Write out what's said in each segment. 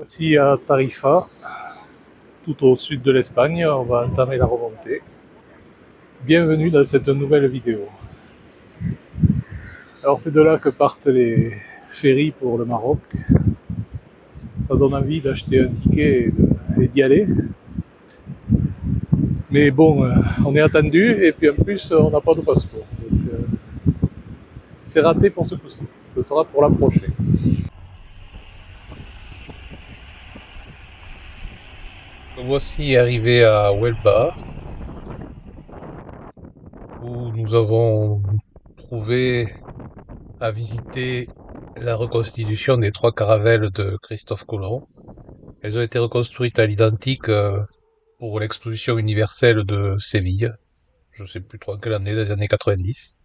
Voici à Tarifa, tout au sud de l'Espagne, on va entamer la remontée. Bienvenue dans cette nouvelle vidéo. Alors c'est de là que partent les ferries pour le Maroc. Ça donne envie d'acheter un ticket et d'y aller. Mais bon, on est attendu et puis en plus on n'a pas de passeport. Donc c'est raté pour ce coup-ci. Ce sera pour la prochaine. Voici arrivé à Huelva, où nous avons trouvé à visiter la reconstitution des trois caravelles de Christophe Colomb. Elles ont été reconstruites à l'identique pour l'exposition universelle de Séville. Je sais plus trop en quelle année, des années 90.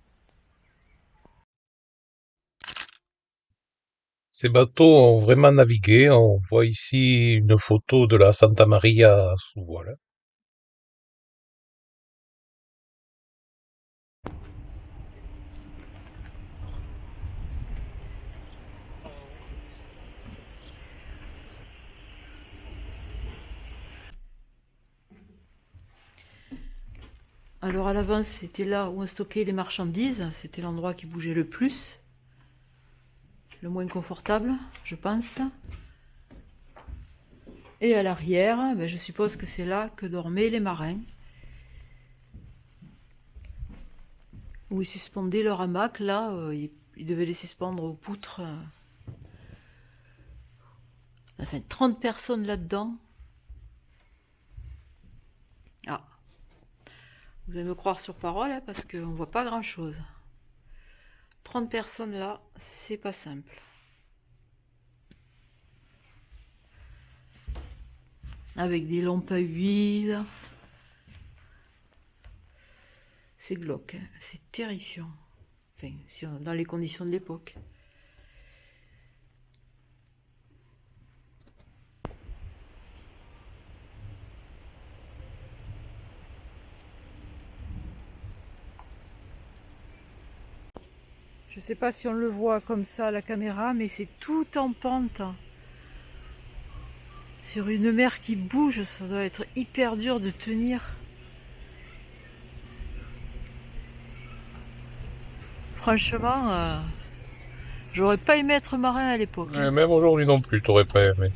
Ces bateaux ont vraiment navigué. On voit ici une photo de la Santa Maria sous voile. Alors à l'avance, c'était là où on stockait les marchandises. C'était l'endroit qui bougeait le plus. Le moins confortable, je pense. Et à l'arrière, je suppose que c'est là que dormaient les marins. Où ils suspendaient leur hamac. Là, ils devaient les suspendre aux poutres. Enfin, 30 personnes là-dedans. Ah, vous allez me croire sur parole, hein, parce qu'on voit pas grand-chose. 30 personnes là, c'est pas simple. Avec des lampes à huile. C'est glauque, hein, c'est terrifiant. Enfin, dans les conditions de l'époque. Je sais pas si on le voit comme ça à la caméra, mais c'est tout en pente. Sur une mer qui bouge, ça doit être hyper dur de tenir. Franchement, j'aurais pas aimé être marin à l'époque. Et même aujourd'hui non plus, t'aurais pas aimé.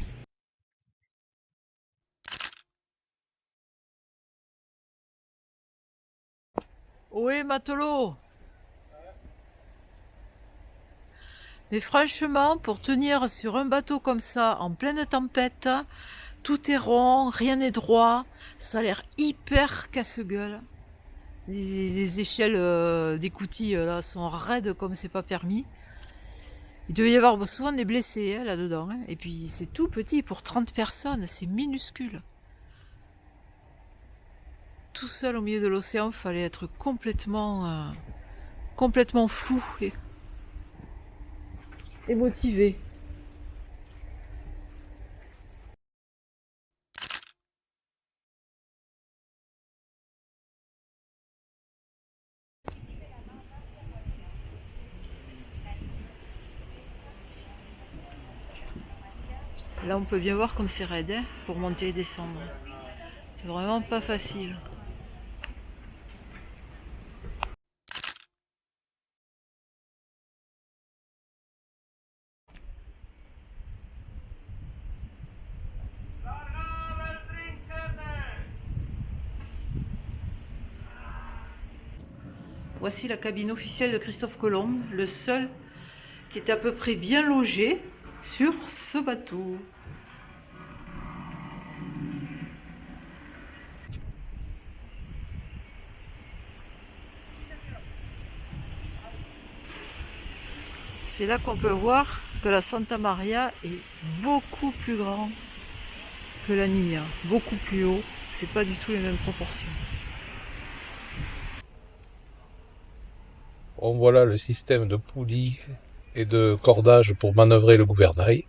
Oui, matelot. Mais franchement, pour tenir sur un bateau comme ça, en pleine tempête, tout est rond, rien n'est droit, ça a l'air hyper casse-gueule. Les échelles d'écoutille là sont raides comme c'est pas permis. Il devait y avoir souvent des blessés là-dedans. Hein. Et puis c'est tout petit pour 30 personnes, c'est minuscule. Tout seul au milieu de l'océan, il fallait être complètement fou et motivé. Là, on peut bien voir comme c'est raide hein, pour monter et descendre. C'est vraiment pas facile. Voici la cabine officielle de Christophe Colomb, le seul qui est à peu près bien logé sur ce bateau. C'est là qu'on peut voir que la Santa Maria est beaucoup plus grand que la Niña, beaucoup plus haut. C'est pas du tout les mêmes proportions. Bon, voilà le système de poulies et de cordage pour manœuvrer le gouvernail.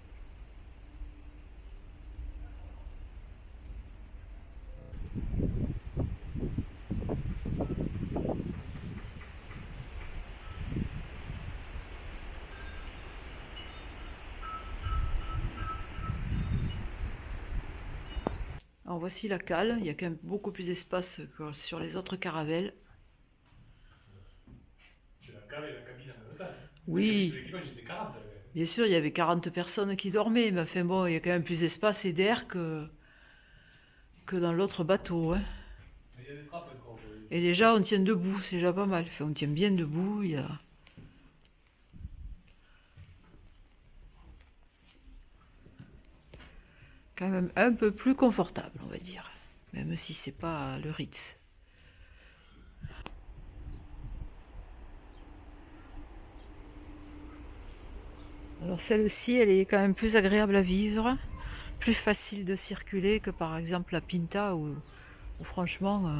Alors voici la cale, il y a quand même beaucoup plus d'espace que sur les autres caravelles. C'est la cale et la cabine en même temps. Oui, L'équipage était 40. bien sûr, il y avait 40 personnes qui dormaient, mais enfin bon, il y a quand même plus d'espace et d'air que dans l'autre bateau. Hein. Il y a des trappes encore. Et déjà, on tient debout, c'est déjà pas mal. Enfin, on tient bien debout, il y a... quand même un peu plus confortable, on va dire. Même si c'est pas le Ritz. Alors celle-ci, elle est quand même plus agréable à vivre, plus facile de circuler que par exemple la Pinta où franchement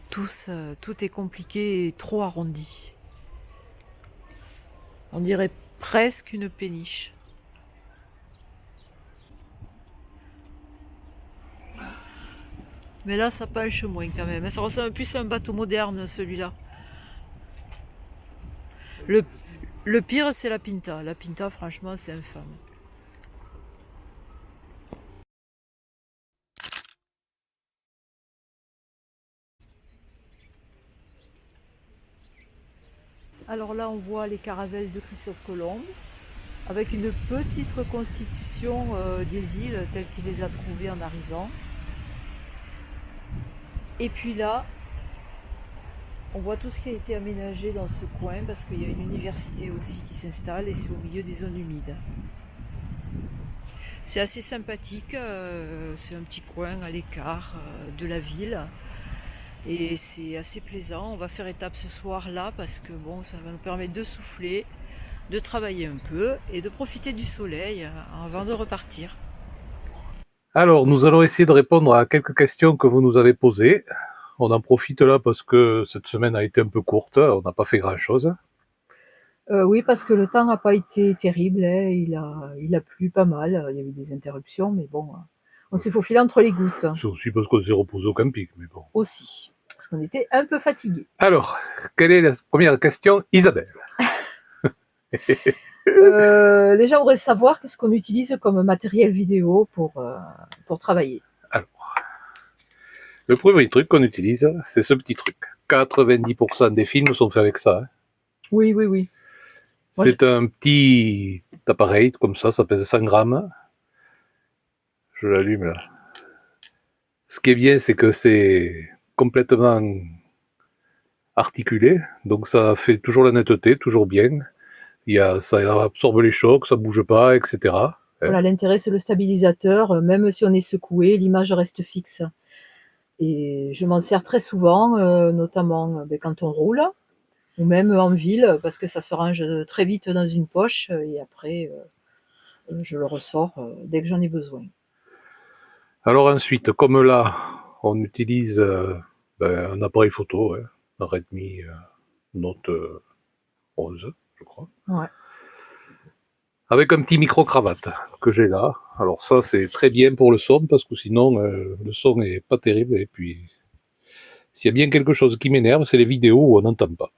tout est compliqué et trop arrondi. On dirait presque une péniche. Mais là, ça penche moins quand même. Ça ressemble plus à un bateau moderne, celui-là. Le pire, c'est la Pinta. La Pinta, franchement, c'est infâme. Alors là, on voit les caravelles de Christophe Colomb, avec une petite reconstitution des îles telles qu'il les a trouvées en arrivant. Et puis là, on voit tout ce qui a été aménagé dans ce coin parce qu'il y a une université aussi qui s'installe et c'est au milieu des zones humides. C'est assez sympathique, c'est un petit coin à l'écart de la ville et c'est assez plaisant. On va faire étape ce soir là parce que bon, ça va nous permettre de souffler, de travailler un peu et de profiter du soleil avant de repartir. Alors, nous allons essayer de répondre à quelques questions que vous nous avez posées. On en profite là parce que cette semaine a été un peu courte, on n'a pas fait grand-chose. Oui, parce que le temps n'a pas été terrible, hein. Il a plu pas mal, il y a eu des interruptions, mais bon, on s'est faufilé entre les gouttes. C'est aussi parce qu'on s'est reposé au camping, mais bon. Aussi, parce qu'on était un peu fatigués. Alors, quelle est la première question, Isabelle? Les gens voudraient savoir qu'est-ce qu'on utilise comme matériel vidéo pour travailler. Alors, le premier truc qu'on utilise, c'est ce petit truc. 90% des films sont faits avec ça. Hein. Oui. Moi, c'est un petit appareil, comme ça pèse 100 grammes. Je l'allume là. Ce qui est bien, c'est que c'est complètement articulé, donc ça fait toujours la netteté, toujours bien. Ça absorbe les chocs, ça bouge pas, etc. Voilà, l'intérêt c'est le stabilisateur, même si on est secoué, l'image reste fixe. Et je m'en sers très souvent, notamment quand on roule, ou même en ville, parce que ça se range très vite dans une poche, et après je le ressors dès que j'en ai besoin. Alors ensuite, comme là, on utilise un appareil photo, hein, un Redmi Note 11, je crois. Ouais. Avec un petit micro-cravate que j'ai là. Alors ça, c'est très bien pour le son, parce que sinon, le son est pas terrible. Et puis, s'il y a bien quelque chose qui m'énerve, c'est les vidéos où on n'entend pas.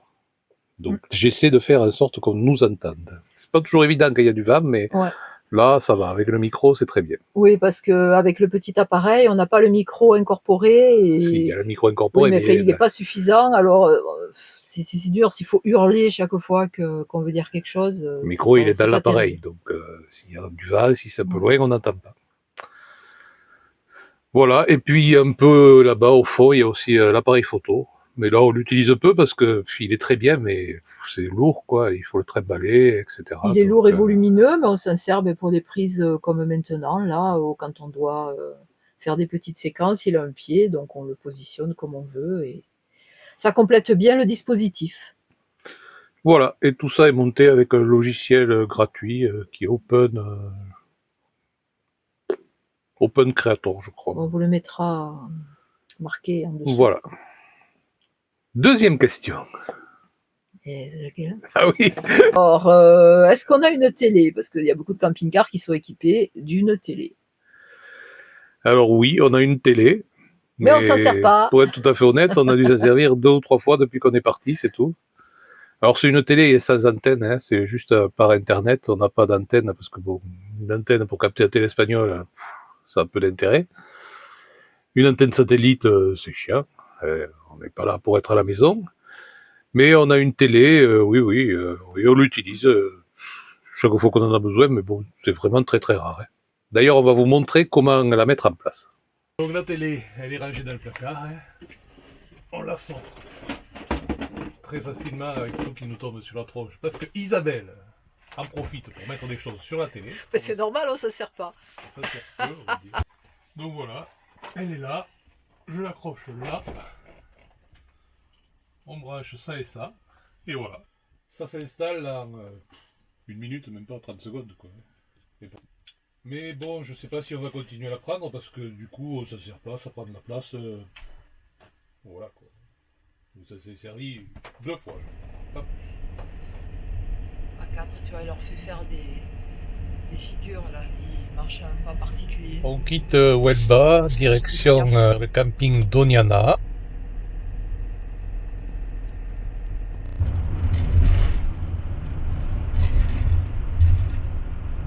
Donc, j'essaie de faire en sorte qu'on nous entende. C'est pas toujours évident quand il y a du vent, mais là, ça va. Avec le micro, c'est très bien. Oui, parce qu'avec le petit appareil, on n'a pas le micro incorporé. Et... Si, il y a le micro incorporé, oui, mais il n'est pas suffisant. Alors, c'est dur. S'il faut hurler chaque fois qu'on veut dire quelque chose. Le micro, il est dans l'appareil. Donc, s'il y a du vent, si c'est un peu loin, on n'entend pas. Voilà. Et puis, un peu là-bas, au fond, il y a aussi l'appareil photo. Mais là, on l'utilise peu parce qu'il est très bien, mais c'est lourd, quoi. Il faut le trimballer, etc. Il est lourd et volumineux, mais on s'en sert pour des prises comme maintenant, là, quand on doit faire des petites séquences. Il a un pied, donc on le positionne comme on veut. Et ça complète bien le dispositif. Voilà. Et tout ça est monté avec un logiciel gratuit qui est Open Creator, je crois. On vous le mettra marqué en dessous. Voilà. Deuxième question. Et c'est laquelle ? Ah oui. Alors, est-ce qu'on a une télé ? Parce qu'il y a beaucoup de camping-cars qui sont équipés d'une télé. Alors oui, on a une télé. Mais on s'en sert pas. Pour être tout à fait honnête, on a dû s'en servir 2 ou 3 fois depuis qu'on est parti, c'est tout. Alors c'est une télé sans antenne, hein, c'est juste par internet, on n'a pas d'antenne, parce que bon, une antenne pour capter la télé espagnole, ça a peu d'intérêt. Une antenne satellite, c'est chiant, on n'est pas là pour être à la maison. Mais on a une télé, oui, et on l'utilise chaque fois qu'on en a besoin, mais bon, c'est vraiment très très rare. Hein. D'ailleurs, on va vous montrer comment la mettre en place. Donc la télé, elle est rangée dans le placard. Hein. On la sort très facilement avec tout qui nous tombe sur la tronche. Parce que Isabelle en profite pour mettre des choses sur la télé. Mais c'est normal, ça ne sert pas. Ça sert peu, on va dire. Donc voilà, elle est là. Je l'accroche là. On branche ça et ça. Et voilà. Ça s'installe en 1 minute, même pas 30 secondes. Quoi. Mais bon, je sais pas si on va continuer à la prendre parce que du coup, ça sert pas, ça prend de la place. Voilà quoi. Ça s'est servi 2 fois. Hop. À 4, tu vois, il leur fait faire des figures là, ils marchent un pas particulier. On quitte Huelva, direction le camping Doñana.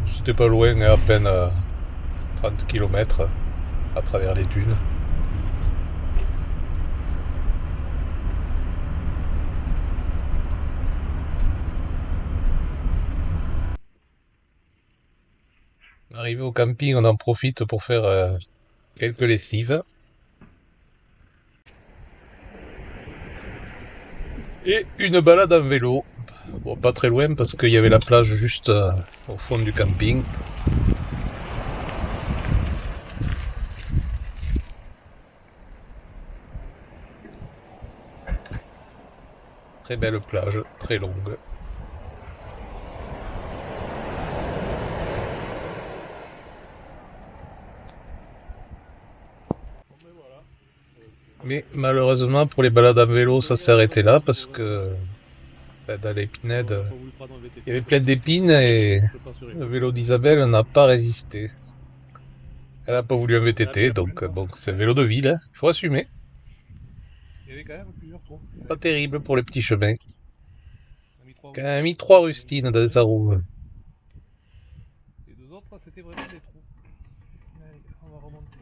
C'était pas loin, à peine 30 km à travers les dunes. Arrivé au camping, on en profite pour faire quelques lessives. Et une balade en vélo. Bon, pas très loin parce qu'il y avait la plage juste au fond du camping. Très belle plage, très longue. Mais malheureusement pour les balades en vélo, ça s'est arrêté là parce que dans l'épinette, il y avait plein d'épines et le vélo d'Isabelle n'a pas résisté. Elle n'a pas voulu un VTT, donc bon, c'est un vélo de ville, hein. Il faut assumer. Pas terrible pour les petits chemins. Elle a mis 3 rustines dans sa roue. Les 2 autres, c'était vraiment des trous. Allez, on va remonter.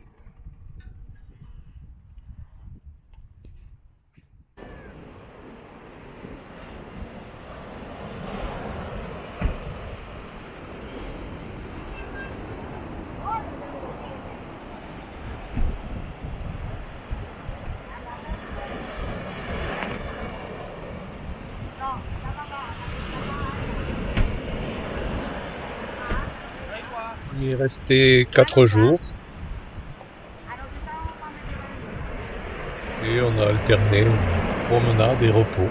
Il est resté 4 jours. Et on a alterné promenade et repos.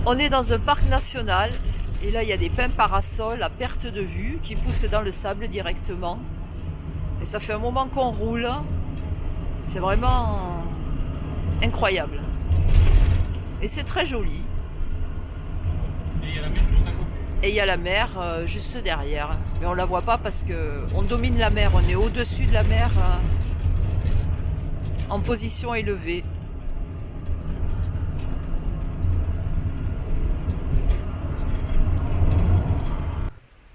On est dans un parc national et là il y a des pins parasols à perte de vue qui poussent dans le sable directement. Et ça fait un moment qu'on roule. C'est vraiment incroyable. Et c'est très joli. Et il y a la mer juste derrière. Mais on la voit pas parce que on domine la mer. On est au-dessus de la mer en position élevée.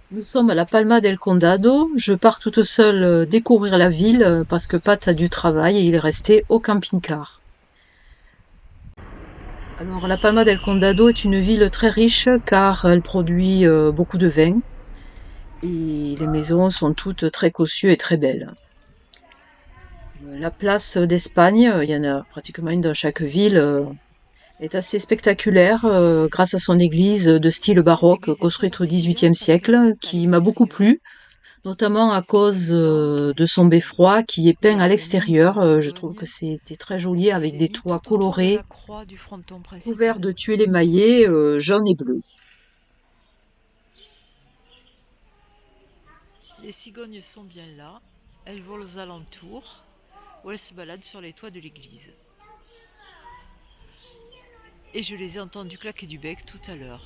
Nous sommes à la Palma del Condado. Je pars toute seule découvrir la ville parce que Pat a du travail et il est resté au camping-car. Alors, la Palma del Condado est une ville très riche car elle produit beaucoup de vin et les maisons sont toutes très cossues et très belles. La place d'Espagne, il y en a pratiquement une dans chaque ville, est assez spectaculaire grâce à son église de style Cette baroque église est très construite au merveilleuse XVIIIe parce qu'elle est siècle, peinte à qui m'a beaucoup l'extérieur. plu, notamment à C'est cause immense. de son beffroi qui est Il y peint a à une nef en l'extérieur. Je trouve que cigogne. c'était très joli avec C'est des une toits tout autour de colorés, la croix du fronton couverts principal. de tuiles émaillées jaune et bleu. Les cigognes sont bien là. Elles volent aux alentours ou elles se baladent sur les toits de l'église. Et je les ai entendues claquer du bec tout à l'heure.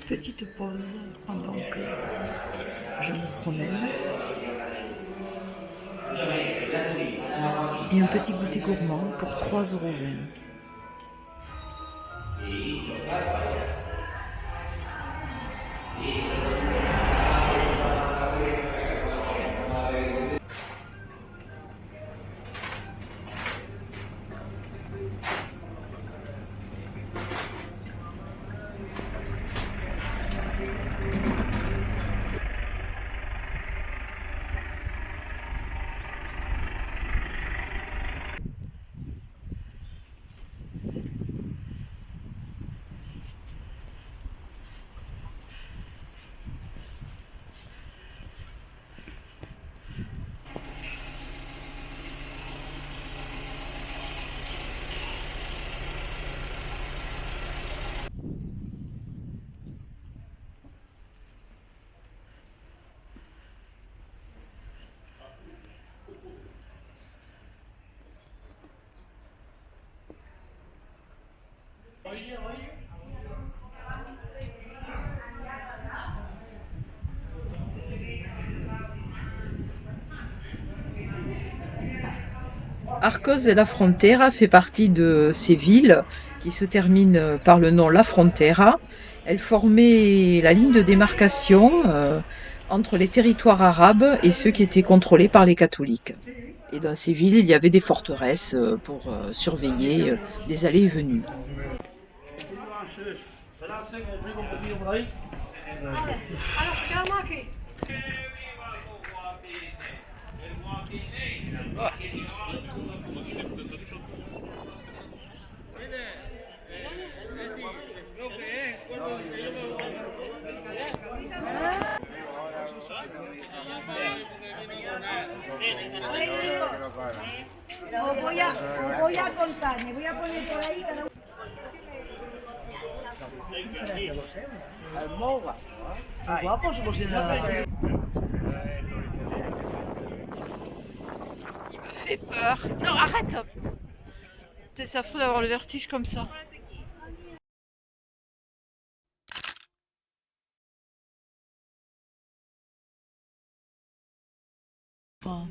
Petite pause pendant que je me promène. Et un petit goûter gourmand pour 3,20 €. Arcos de la Frontera fait partie de ces villes qui se terminent par le nom La Frontera. Elle formait la ligne de démarcation entre les territoires arabes et ceux qui étaient contrôlés par les catholiques. Et dans ces villes, il y avait des forteresses pour surveiller les allées et venues. Os voy a contar, me voy a poner por ahí cada uno. Guapo, se Il me fait peur. Non, arrête. C'est affreux d'avoir le vertige comme ça. Enfin,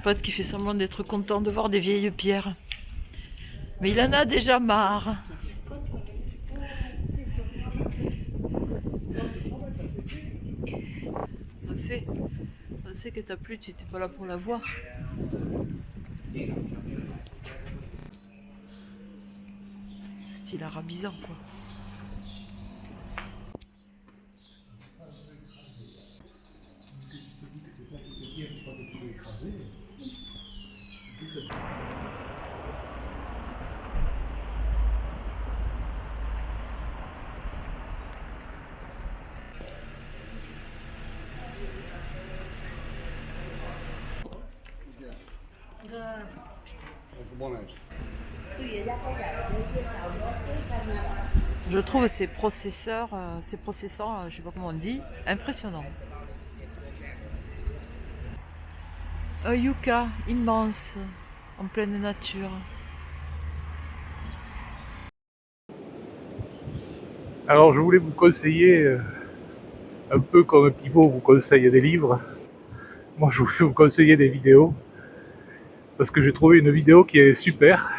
pote qui fait semblant d'être content de voir des vieilles pierres. Mais il en a déjà marre. On sait que t'as plu, tu n'étais pas là pour la voir. Style arabisant, quoi. Je trouve ces processeurs, je sais pas comment on dit, impressionnants. Un yucca immense, en pleine nature. Alors je voulais vous conseiller, un peu comme Pivot vous conseille des livres, moi je voulais vous conseiller des vidéos, parce que j'ai trouvé une vidéo qui est super.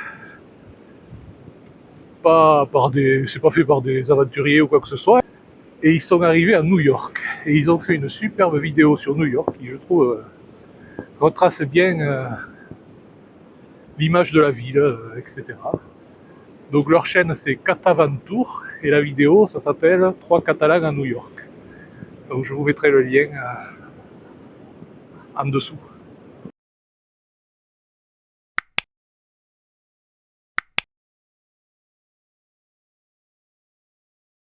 C'est pas fait par des aventuriers ou quoi que ce soit. Et ils sont arrivés à New York. Et ils ont fait une superbe vidéo sur New York qui, je trouve, retrace bien l'image de la ville, etc. Donc leur chaîne c'est Cataventour et la vidéo ça s'appelle 3 Catalans à New York. Donc je vous mettrai le lien en dessous.